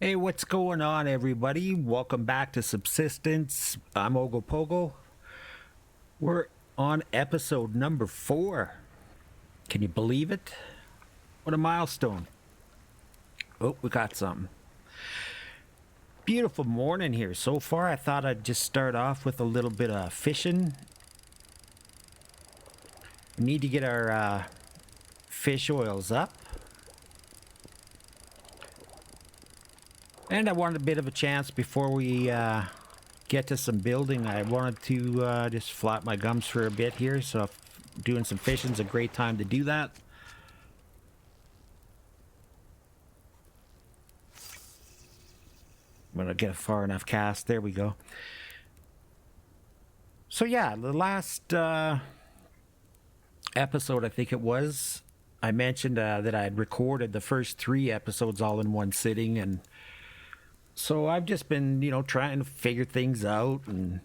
Hey, what's going on, everybody? Welcome back to Subsistence. I'm Ogopogo. We're on episode number 4. Can you believe it? What a milestone. Oh, we got something. Beautiful morning here so far. I thought I'd just start off with a little bit of fishing. We need to get our fish oils up. And I wanted a bit of a chance before we get to some building. I wanted to just flap my gums for a bit here. So if doing some fishing is a great time to do that. I'm going to get a far enough cast. There we go. So yeah, the last episode, I think it was, I mentioned that I had recorded the first 3 episodes all in one sitting, and so I've just been, trying to figure things out and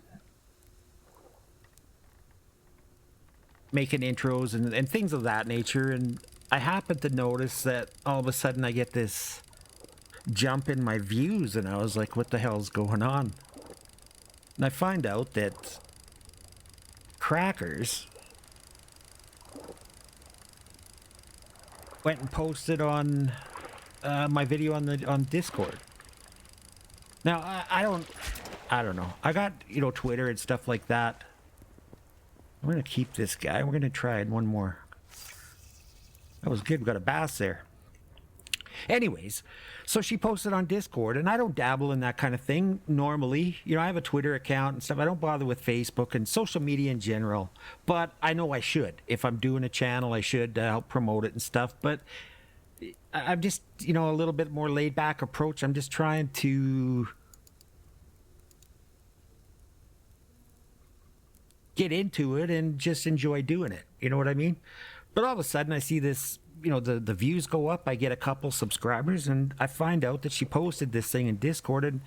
making intros and things of that nature. And I happened to notice that all of a sudden I get this jump in my views, and I was like, what the hell's going on? And I find out that Crackers went and posted on my video on Discord. Now, I don't know. I got, Twitter and stuff like that. I'm going to keep this guy. We're going to try it one more. That was good. We got a bass there. Anyways, so she posted on Discord, and I don't dabble in that kind of thing normally. I have a Twitter account and stuff. I don't bother with Facebook and social media in general, but I know I should. If I'm doing a channel, I should help promote it and stuff. But I'm just, a little bit more laid back approach. I'm just trying to get into it and just enjoy doing it. You know what I mean? But all of a sudden I see this, the views go up. I get a couple subscribers, and I find out that she posted this thing in Discord, and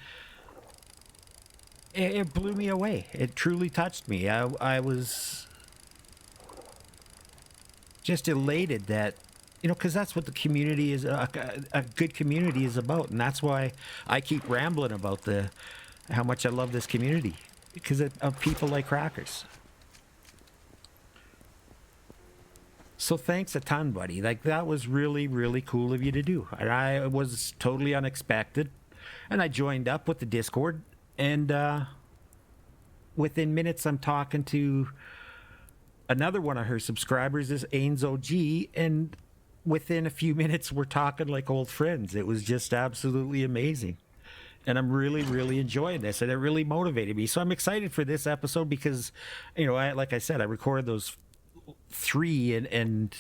it blew me away. It truly touched me. I was just elated that, because that's what the community is, a good community is about. And that's why I keep rambling about how much I love this community, because of people like Crackers. So thanks a ton, buddy. Like, that was really, really cool of you to do. And I was totally unexpected. And I joined up with the Discord. And within minutes, I'm talking to another one of her subscribers, is Ains OG. And within a few minutes, we're talking like old friends. It was just absolutely amazing. And I'm really, really enjoying this. And it really motivated me. So I'm excited for this episode because, like I said, I recorded those 3 and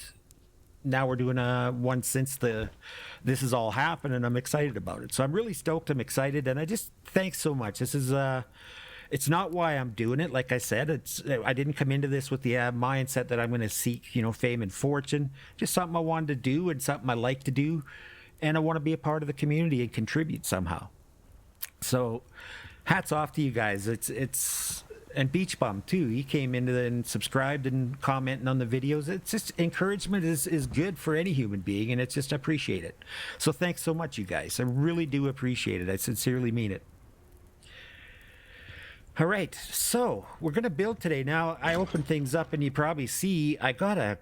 now we're doing one since this has all happened, and I'm excited about it. So I'm really stoked. I'm excited, and I just thanks so much. This is it's not why I'm doing it. Like I said, I didn't come into this with the mindset that I'm going to seek fame and fortune. Just something I wanted to do and something I like to do, and I want to be a part of the community and contribute somehow. So hats off to you guys. It's and Beach Bum too. He came into and subscribed and commenting on the videos. It's just encouragement is good for any human being, and it's just appreciate it. So thanks so much, you guys. I really do appreciate it. I sincerely mean it. All right, so we're gonna build today. Now I opened things up, and you probably see I got a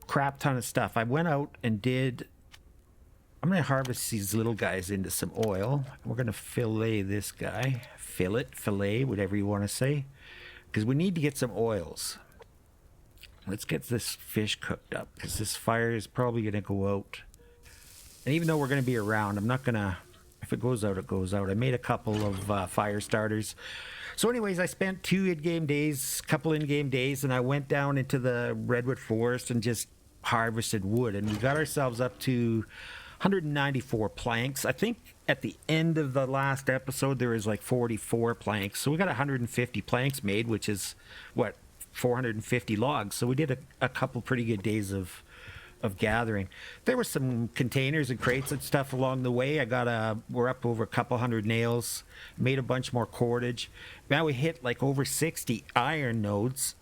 crap ton of stuff. I went out and I'm gonna harvest these little guys into some oil. We're gonna fillet this guy. Fillet, whatever you want to say, because we need to get some oils. Let's get this fish cooked up, because this fire is probably going to go out. And even though we're going to be around, I'm not going to, if it goes out, it goes out. I made a couple of fire starters. So anyways, I spent 2 in-game days, couple in-game days, and I went down into the redwood forest and just harvested wood, and we got ourselves up to 194 planks. I think at the end of the last episode there was like 44 planks, so we got 150 planks made, which is what, 450 logs. So we did a couple pretty good days of gathering. There were some containers and crates and stuff along the way. We're up over a couple hundred nails, made a bunch more cordage. Now we hit like over 60 iron nodes.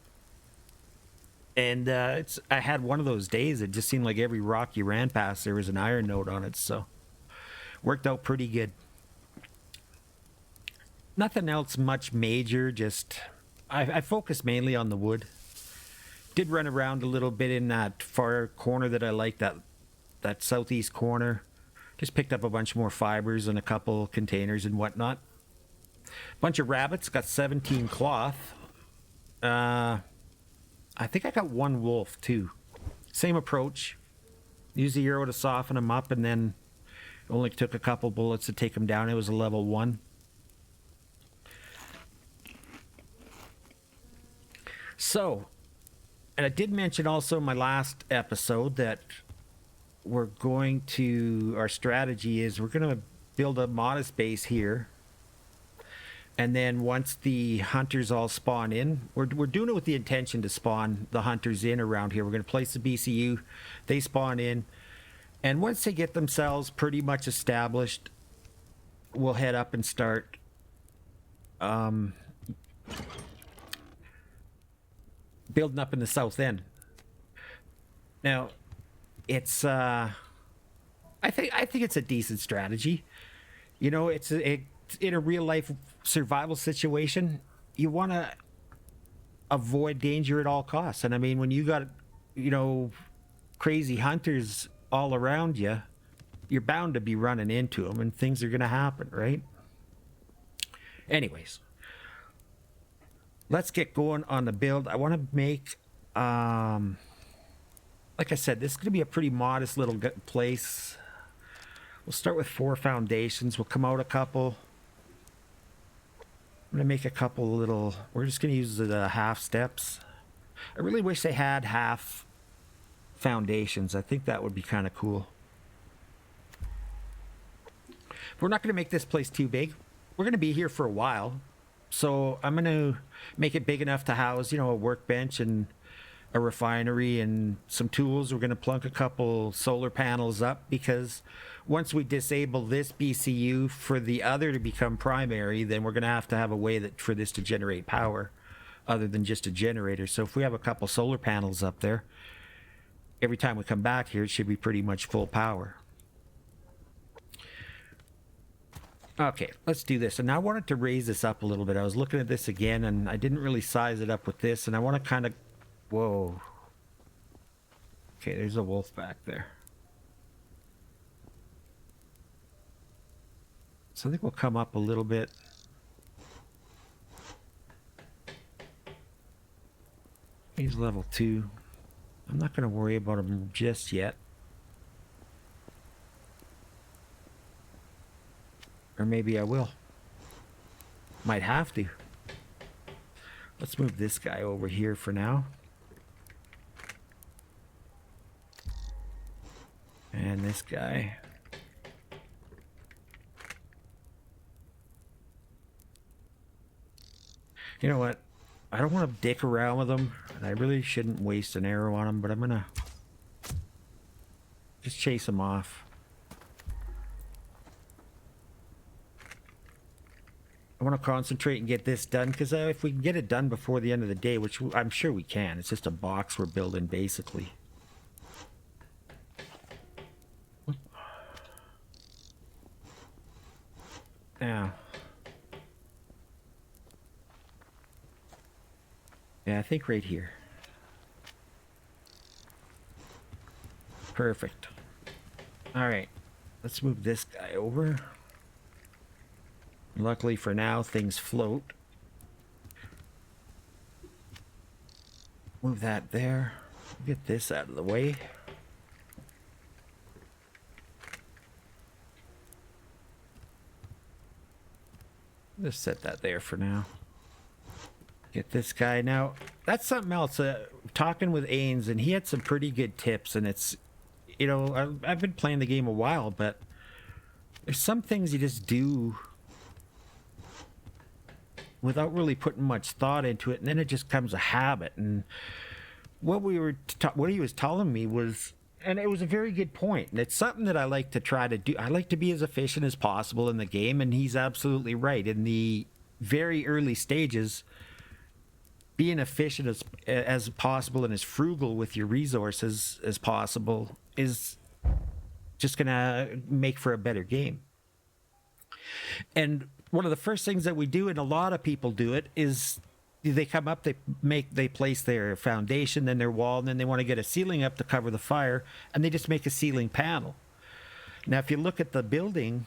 And I had one of those days. It just seemed like every rock you ran past, there was an iron node on it. So worked out pretty good. Nothing else much major, just I focused mainly on the wood. Did run around a little bit in that far corner that I like, that southeast corner. Just picked up a bunch more fibers and a couple containers and whatnot. Bunch of rabbits, got 17 cloth. I think I got one wolf too. Same approach. Use the arrow to soften them up, and then only took a couple bullets to take them down. It was a level 1. So, and I did mention also in my last episode that our strategy is we're going to build a modest base here. And then once the hunters all spawn in, we're doing it with the intention to spawn the hunters in around here. We're going to place the BCU, they spawn in. And once they get themselves pretty much established, we'll head up and start building up in the south end. Now, it's I think it's a decent strategy. You know, it's in a real life survival situation, you want to avoid danger at all costs. And I mean, when you got, you know, crazy hunters all around you, you're bound to be running into them, and things are going to happen, right? Anyways, let's get going on the build. I want to make, like I said, this is going to be a pretty modest little place. We'll start with 4 foundations. We'll come out a couple. I'm going to make a couple little, we're just going to use the half steps. I really wish they had half foundations. I think that would be kind of cool. We're not going to make this place too big. We're going to be here for a while. So I'm going to make it big enough to house, you know, a workbench and a refinery and some tools. We're going to plunk a couple solar panels up, because once we disable this BCU for the other to become primary, then we're going to have a way for this to generate power other than just a generator. So if we have a couple solar panels up there, every time we come back here, it should be pretty much full power. Okay, let's do this. And now I wanted to raise this up a little bit. I was looking at this again, and I didn't really size it up with this, and I want to kind of, whoa. Okay, there's a wolf back there. So I think we'll come up a little bit. He's level 2. I'm not going to worry about him just yet. Or maybe I will. Might have to. Let's move this guy over here for now. And this guy. You know what? I don't want to dick around with them, and I really shouldn't waste an arrow on them, but I'm gonna just chase them off. I want to concentrate and get this done, because if we can get it done before the end of the day, which I'm sure we can, it's just a box we're building basically. Now, yeah, I think right here. Perfect. All right, let's move this guy over. Luckily for now, things float. Move that there. Get this out of the way. Just set that there for now. Get this guy. Now, that's something else. Talking with Ains, and he had some pretty good tips, and it's, you know, I've been playing the game a while, but there's some things you just do without really putting much thought into it, and then it just becomes a habit. And what he was telling me was, and it was a very good point, and it's something that I like to try to do. I like to be as efficient as possible in the game, and he's absolutely right. In the very early stages, being efficient as possible and as frugal with your resources as possible is just gonna make for a better game. And one of the first things that we do, and a lot of people do it, is they come up, they place their foundation, then their wall, and then they want to get a ceiling up to cover the fire, and they just make a ceiling panel. Now, if you look at the building,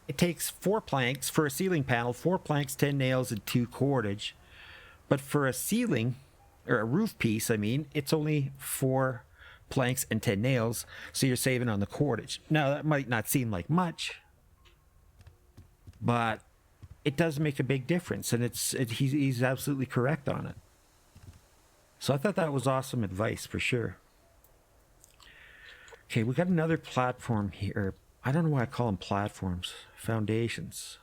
it takes 4 planks for a ceiling panel, 4 planks, 10 nails, and 2 cordage. But for a ceiling, or a roof piece, I mean, it's only 4 planks and 10 nails, so you're saving on the cordage. Now, that might not seem like much, but it does make a big difference, and he's absolutely correct on it. So I thought that was awesome advice for sure. Okay, we got another platform here. I don't know why I call them platforms. Foundations.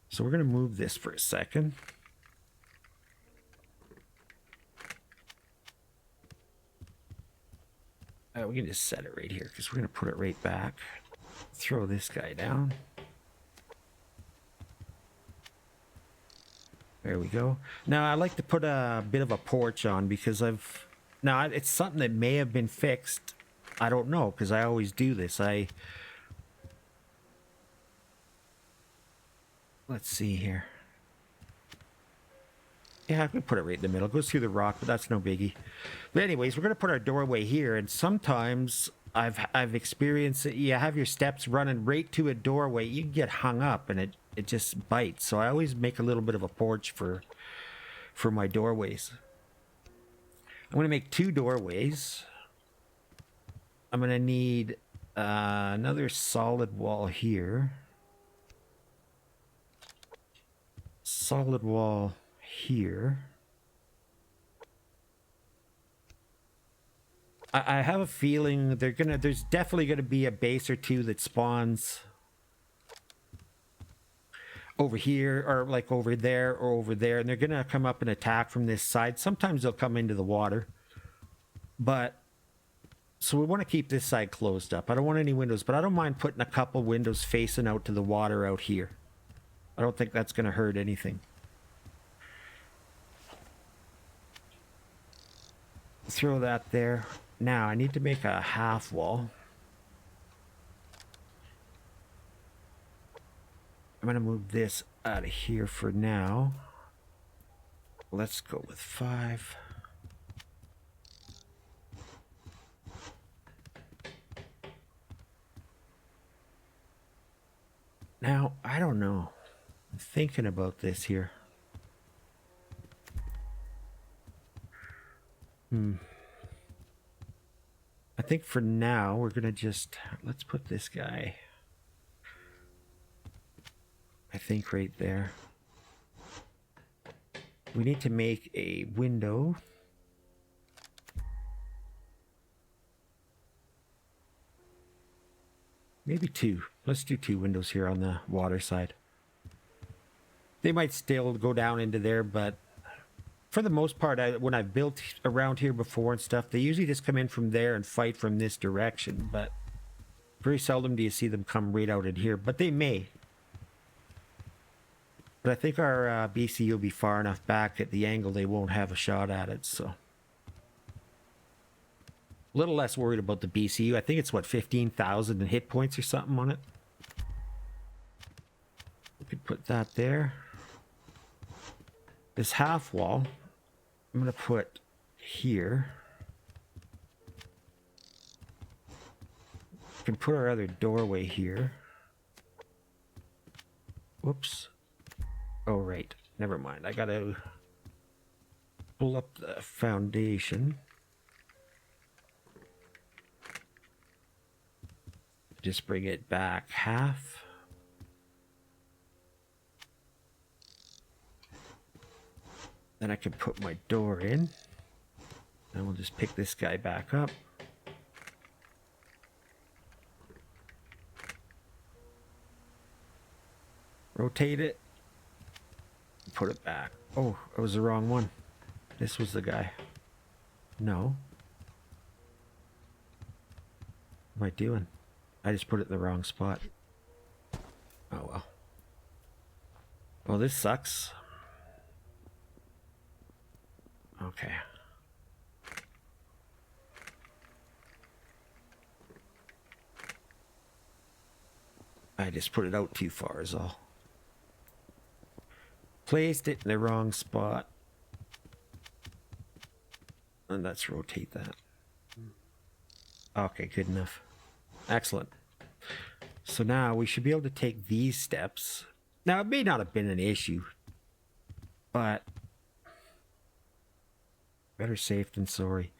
So we're going to move this for a second. We can just set it right here because we're going to put it right back. Throw this guy down. There we go. Now I like to put a bit of a porch on because now it's something that may have been fixed. I don't know because I always do this. Let's see here. Yeah, I can put it right in the middle. It goes through the rock, but that's no biggie. But anyways, we're going to put our doorway here, and sometimes I've experienced that you have your steps running right to a doorway. You get hung up, and it just bites. So I always make a little bit of a porch for my doorways. I'm going to make 2 doorways. I'm going to need another solid wall here. Solid wall here. I have a feeling there's definitely gonna be a base or 2 that spawns over here, or like over there or over there, and they're gonna come up and attack from this side. Sometimes they'll come into the water, but so we want to keep this side closed up. I don't want any windows, but I don't mind putting a couple windows facing out to the water out here. I don't think that's gonna hurt anything. Throw that there. Now I need to make a half wall. I'm going to move this out of here for now. Let's go with 5. Now, I don't know. I'm thinking about this here. I think for now we're gonna let's put this guy, I think, right there. We need to make a window. Maybe 2. Let's do 2 windows here on the water side. They might still go down into there, but for the most part, when I've built around here before and stuff, they usually just come in from there and fight from this direction, but very seldom do you see them come right out in here, but they may. But I think our BC will be far enough back at the angle they won't have a shot at it, so. A little less worried about the BCU. I think it's, what, 15,000 in hit points or something on it. We could put that there. This half wall, I'm going to put here. We can put our other doorway here. Whoops. Oh, right. Never mind. I got to pull up the foundation. Just bring it back half. Then I can put my door in. And we'll just pick this guy back up. Rotate it. Put it back. Oh, it was the wrong one. This was the guy. No. What am I doing? I just put it in the wrong spot. Oh well. Well, this sucks. Okay. I just put it out too far is all. Placed it in the wrong spot. And let's rotate that. Okay, good enough. Excellent. So now we should be able to take these steps. Now, it may not have been an issue, but better safe than sorry.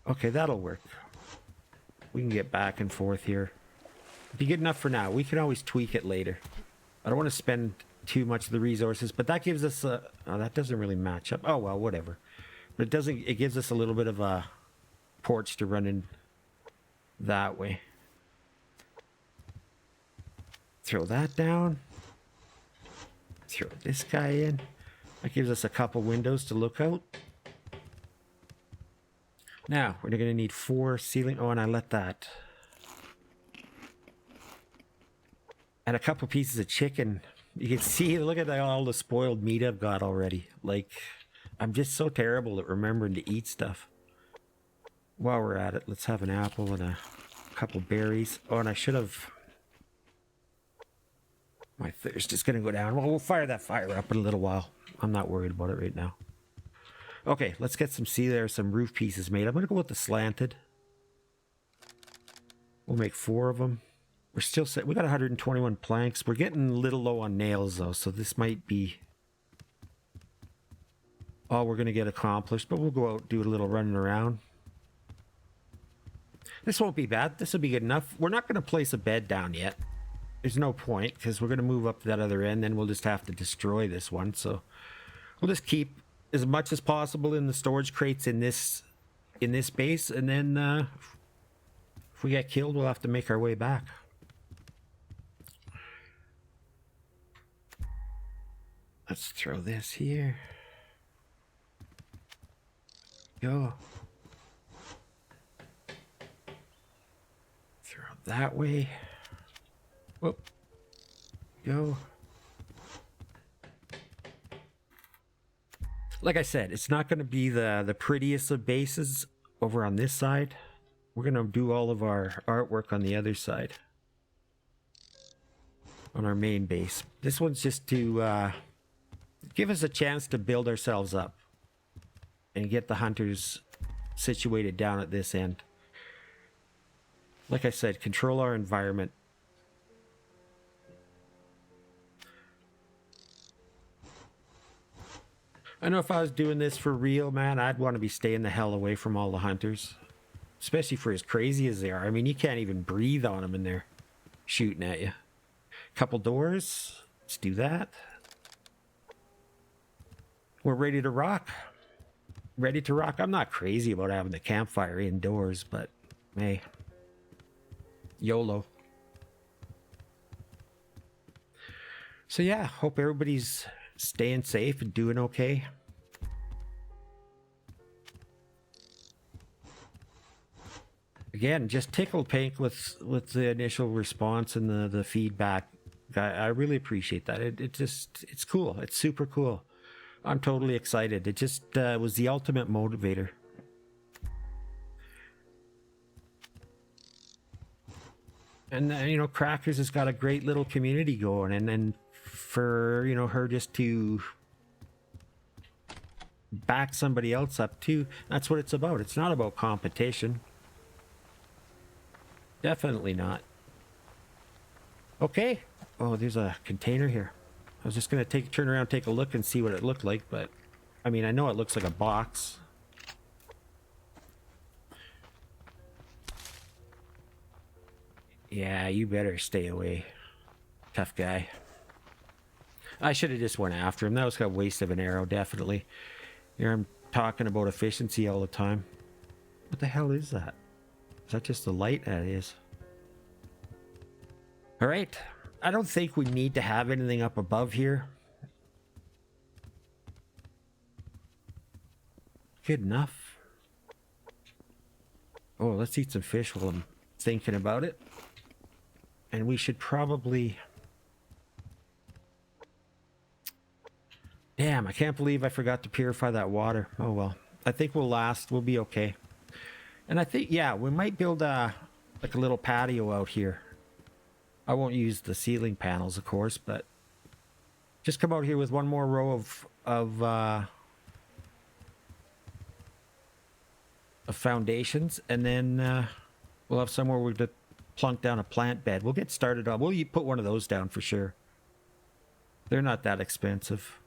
Okay, that'll work. We can get back and forth here. Be good enough for now. We can always tweak it later. I don't want to spend too much of the resources, but that gives us a... Oh, that doesn't really match up. Oh, well, whatever. But it doesn't... It gives us a little bit of a porch to run in that way. Throw that down. Throw this guy in. That gives us a couple windows to look out. Now, we're going to need 4 ceiling... Oh, and I let that... And a couple pieces of chicken. You can see, look at all the spoiled meat I've got already. Like, I'm just so terrible at remembering to eat stuff. While we're at it, let's have an apple and a couple berries. Oh, and I should have... My thirst is going to go down. Well, we'll fire that fire up in a little while. I'm not worried about it right now. Okay, let's get some roof pieces made. I'm going to go with the slanted. We'll make 4 of them. We're still set. We got 121 planks. We're getting a little low on nails, though, so this might be all we're going to get accomplished. But we'll go out and do a little running around. This won't be bad. This will be good enough. We're not going to place a bed down yet. There's no point, because we're going to move up to that other end, then we'll just have to destroy this one. So we'll just keep as much as possible in the storage crates in this base, and then if we get killed, we'll have to make our way back. Let's throw this here. Go. Throw that way. Whoop. Go. Like I said, it's not going to be the prettiest of bases over on this side. We're going to do all of our artwork on the other side. On our main base. This one's just to give us a chance to build ourselves up. And get the hunters situated down at this end. Like I said, control our environment. I know if I was doing this for real, man, I'd want to be staying the hell away from all the hunters. Especially for as crazy as they are. I mean, you can't even breathe on them in there shooting at you. Couple doors. Let's do that. We're ready to rock. Ready to rock. I'm not crazy about having the campfire indoors, but hey, YOLO. So yeah, hope everybody's staying safe and doing okay. Again, just tickled pink with the initial response and the feedback. I really appreciate that. It's cool. It's super cool. I'm totally excited. It just was the ultimate motivator. And you know, Crackers has got a great little community going, and for, you know, her just to back somebody else up too, that's what it's about. It's not about competition. Definitely not. Okay. Oh, there's a container here. I was just going to turn around, take a look and see what it looked like, but I mean, I know it looks like a box. Yeah, you better stay away. Tough guy. I should have just went after him. That was a waste of an arrow, definitely. Here I'm talking about efficiency all the time. What the hell is that? Is that just the light? That is. All right. I don't think we need to have anything up above here. Good enough. Oh, let's eat some fish while I'm thinking about it. And we should probably... Damn, I can't believe I forgot to purify that water. Oh well. I think we'll last. We'll be okay. And I think, yeah, we might build like a little patio out here. I won't use the ceiling panels, of course, but just come out here with one more row of foundations, and then we'll have somewhere we're to plunk down a plant bed. We'll get started on. We'll put one of those down for sure. They're not that expensive.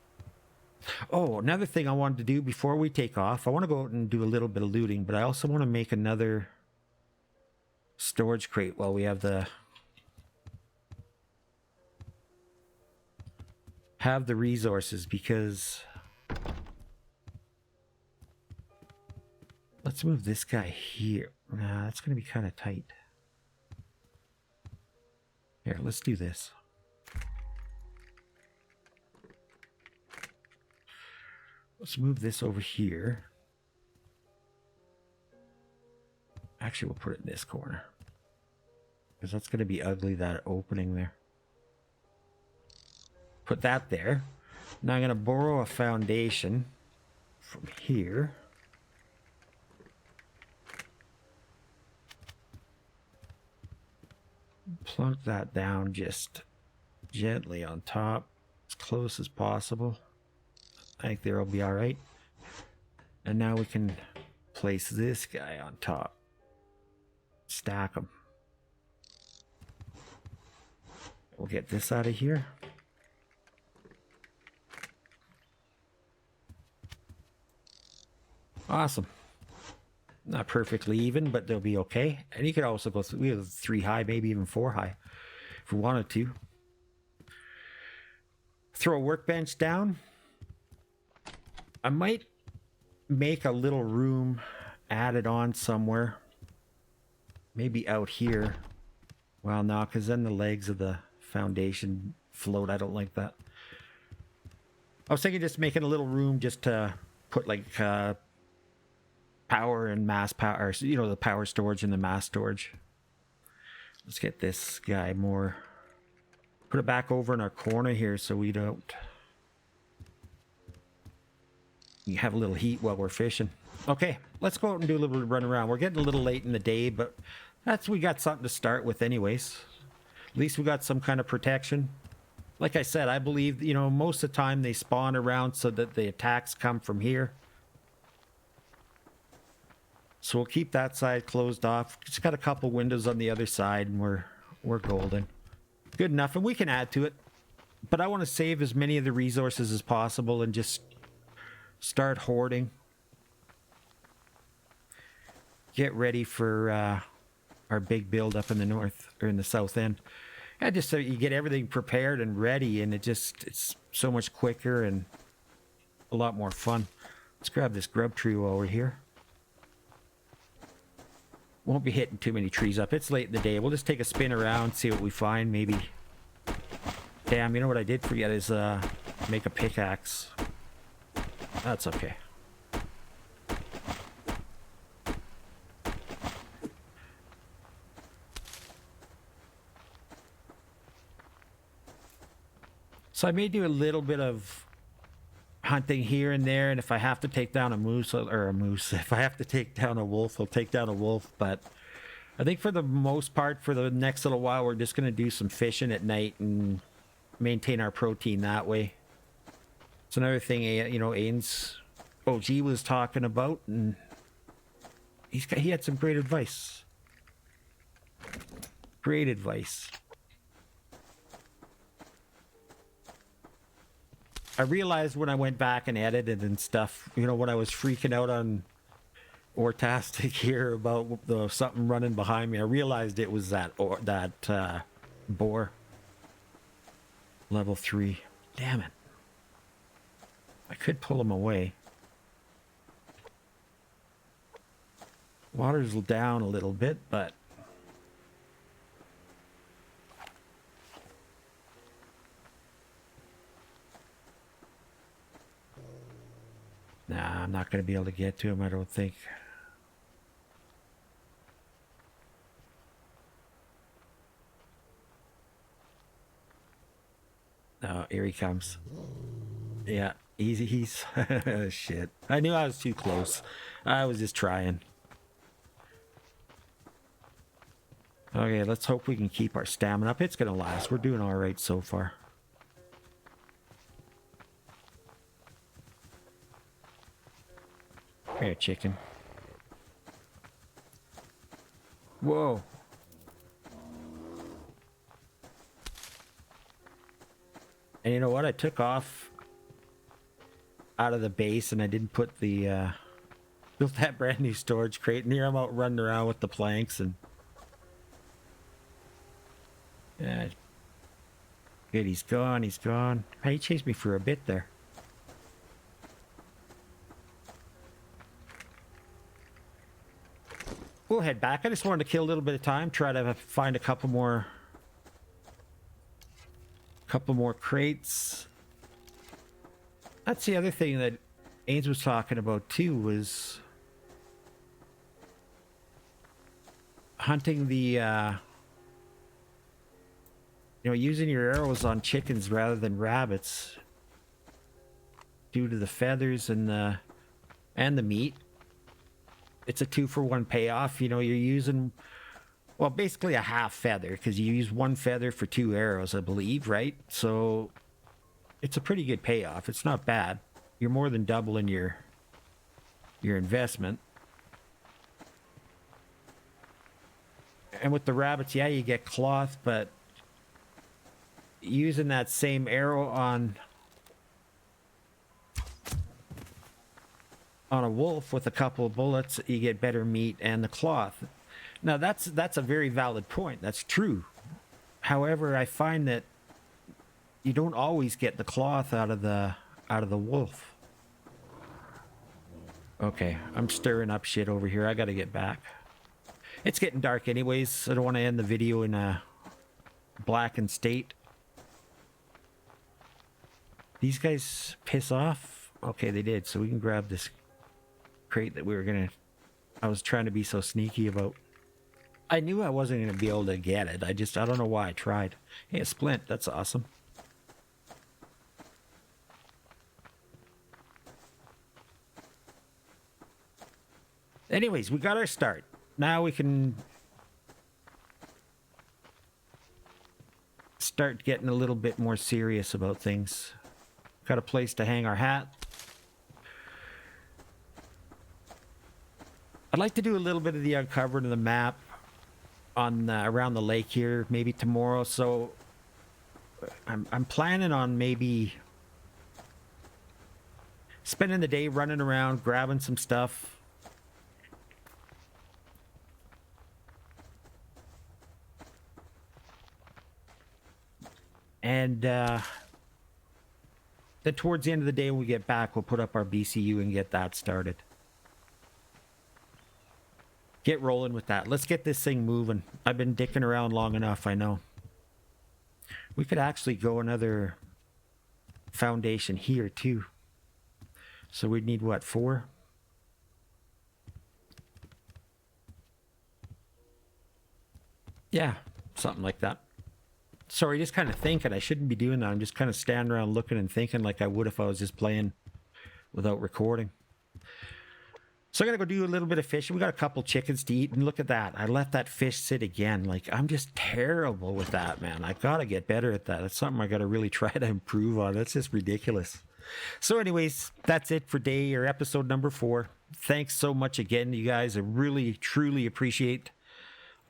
Oh, another thing I wanted to do before we take off, I want to go out and do a little bit of looting, but I also want to make another storage crate while we have the resources, because let's move this guy here. Nah, that's going to be kind of tight. Here, let's do this. Let's move this over here. Actually, we'll put it in this corner, because that's going to be ugly, that opening there. Put that there. Now I'm going to borrow a foundation from here. Plunk that down just gently on top, as close as possible. I think there'll be all right. And now we can place this guy on top. Stack them. We'll get this out of here. Awesome. Not perfectly even, but they'll be okay. And you could also go through, we have 3 high, maybe even 4 high, if we wanted to. Throw a workbench down. I might make a little room added on somewhere. Maybe out here. Well, no, because then the legs of the foundation float. I don't like that. I was thinking just making a little room just to put like power and mass power, you know, the power storage and the mass storage. Let's get this guy more. Put it back over in our corner here so we don't. You have a little heat while we're fishing. Okay, let's go out and do a little bit of run around. We're getting a little late in the day, but we got something to start with anyways. At least we got some kind of protection. Like I said, I believe, you know, most of the time they spawn around so that the attacks come from here. So we'll keep that side closed off. Just got a couple windows on the other side, and we're golden. Good enough, and we can add to it. But I want to save as many of the resources as possible and just start hoarding. Get ready for our big build up in the north, or in the south end. And just so you get everything prepared and ready, and it's so much quicker and a lot more fun. Let's grab this grub tree while we're here. Won't be hitting too many trees up. It's late in the day. We'll just take a spin around, see what we find. Maybe. Damn, you know what I did forget is make a pickaxe. That's okay. So I may do a little bit of hunting here and there, and if I have to take down a moose, if I have to take down a wolf, I'll take down a wolf. But I think for the most part, for the next little while, we're just going to do some fishing at night and maintain our protein that way. It's another thing, you know, Aiden's OG was talking about, and he had some great advice. Great advice. I realized when I went back and edited and stuff, you know, when I was freaking out on Ortastic here about the something running behind me, I realized it was that boar. Level 3. Damn it. I could pull him away. Water's down a little bit, but nah, I'm not going to be able to get to him, I don't think. Oh, here he comes. Yeah, he's shit. I knew I was too close. I was just trying. Okay, let's hope we can keep our stamina up. It's gonna last. We're doing all right so far. Here, chicken. Whoa. And you know what? I took off out of the base and I didn't put the, built that brand new storage crate. And here I'm out running around with the planks and... Yeah. Good, he's gone, he's gone. Hey, he chased me for a bit there. We'll head back. I just wanted to kill a little bit of time, try to find a couple more crates. That's the other thing that Ains was talking about too, was hunting the using your arrows on chickens rather than rabbits due to the feathers and the meat. It's a 2-for-1 payoff. You're using, well, basically a half feather, because you use 1 feather for 2 arrows, I believe, right? So it's a pretty good payoff. It's not bad. You're more than doubling your investment. And with the rabbits, yeah, you get cloth, but using that same arrow on a wolf with a couple of bullets, you get better meat and the cloth. Now that's a very valid point. That's true. However, I find that you don't always get the cloth out of the wolf. Okay, I'm stirring up shit over here. I gotta get back. It's getting dark anyways. I don't want to end the video in a blackened state. These guys piss off? Okay, they did. So we can grab this crate that I was trying to be so sneaky about. I knew I wasn't going to be able to get it. I don't know why I tried. Hey, a splint. That's awesome. Anyways, we got our start. Now we can start getting a little bit more serious about things. Got a place to hang our hat. I'd like to do a little bit of the uncovering of the map on around the lake here, maybe tomorrow. So I'm planning on maybe spending the day running around, grabbing some stuff. And then towards the end of the day when we get back, we'll put up our BCU and get that started. Get rolling with that. Let's get this thing moving. I've been dicking around long enough, I know. We could actually go another foundation here too. So we'd need what, 4? Yeah, something like that. Sorry, just kind of thinking. I shouldn't be doing that. I'm just kind of standing around looking and thinking like I would if I was just playing without recording. So I gotta go do a little bit of fishing. We got a couple chickens to eat, and look at that. I let that fish sit again. Like, I'm just terrible with that, man. I gotta get better at that. It's something I gotta really try to improve on. That's just ridiculous. So anyways, that's it for episode number 4. Thanks so much again, you guys. I really, truly appreciate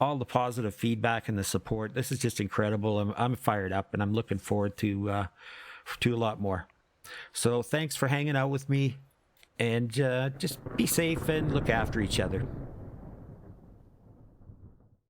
all the positive feedback and the support. This is just incredible. I'm fired up, and I'm looking forward to a lot more. So thanks for hanging out with me, and just be safe and look after each other.